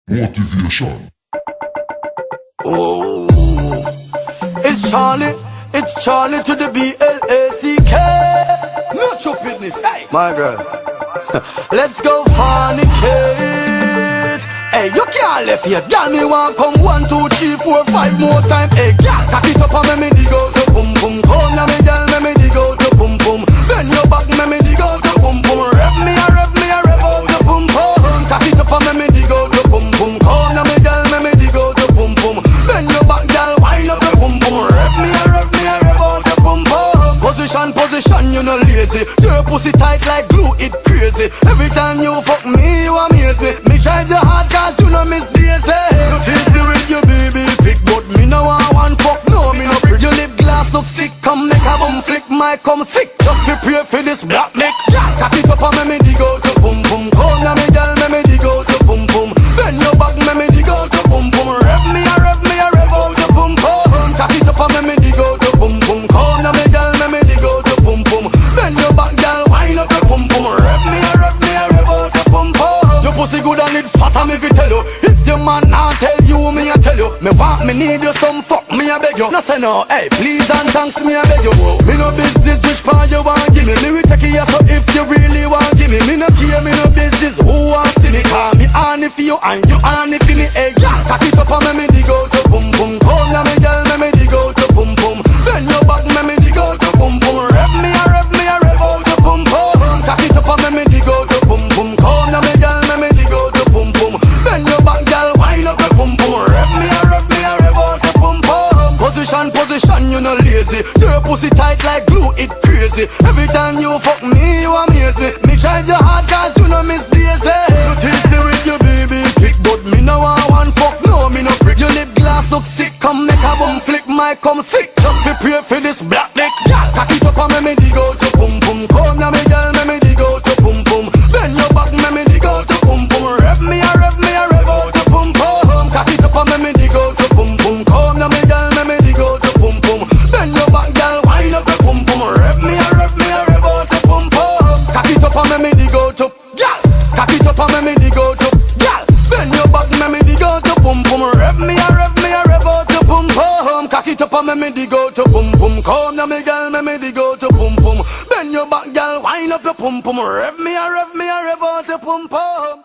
Motivation. Oh, it's Charlie to the BLACK. No stupidness, hey, my girl. Let's go fornicate. Hey, you can't left here. Girl, me want come 1, 2, 3, 4, 5 more time. Hey, girl, cock it up and make me dig out your boom boom. Come now, me girl, make me dig out your boom boom. Bend your back, make me dig out your boom boom. Rev me a rev out your boom boom. Cock it up and make me dig out your boom boom. Come now, me girl, make me dig out your boom boom. Bend your back, girl, wind up your boom boom. Rev me a rev out your boom boom. Position, you no lazy. Your pussy tight like glue, it crazy. Every time you fuck me, you amaze me. Me try your hard cause you no miss daisy. You tease me with your baby pick, but me no want one fuck, no me no prick. Your lip glass look sick, come make a bum flick. My come thick, just prepare for this black dick. Cock it up and make me dig out your boom boom. Come now me girl, make me dig out your boom boom. Bend your back, make me dig out your boom boom. Rev me a rev out your boom boom. Cock it up and make me dig out your boom boom. Come now me girl, make me dig out your boom boom. Bend your back, girl, wind up your boom boom. Rev me a rev out your boom boom. Your pussy good and it fat, and if it tell you, if your man not tell you, me I tell you. Me want, me need you some fuck, me I beg you. No say no, hey, please and thanks, me I beg you. Me no business which part you want give me. Me will take you so if you really want give me. Me no care, me no business who want see me. Call me on if you and you on if me. Hey, cock it up and make me dig out your boom boom. Come now me girl, make me dig out your boom boom. Bend your back, make me dig out your boom boom. Rev me a rev out your boom boom. Cock it up and make me dig out your boom boom. Come now me girl, make me dig out your boom boom. Bend your back, girl, wind up your boom boom. Rev me a rev out your boom boom. Position, you no lazy. Your pussy tight like glue, it crazy. Every time you fuck me, you amaze me. Me try your hard cause you no miss daisy. You tease me with your baby pick, but me no want one fuck, no me no prick. Your lip glass look sick, come make a bum flick. My come thick, just prepare for this black dick. Cock it up and make me dig out your boom boom. Come now me girl, make me dig out your boom boom. Bend your back, make me dig out your boom boom. Rev me a rev out your boom boom. Cock it up and make me dig out your boom boom. Come now me girl, make me dig out your boom boom. Bend your back, girl, wind up your boom boom. Rev me a rev out your boom boom. Cock it up and make me dig out your girl. Cock it up and make me dig out your girl. Bend your back, make me dig out your boom boom. Rev me a rev out your boom boom. Cock it up and make me dig out your boom boom. Come now me girl, make me dig out your boom boom. Bend your back, girl, wind up your boom boom. Rev me a rev out your boom boom.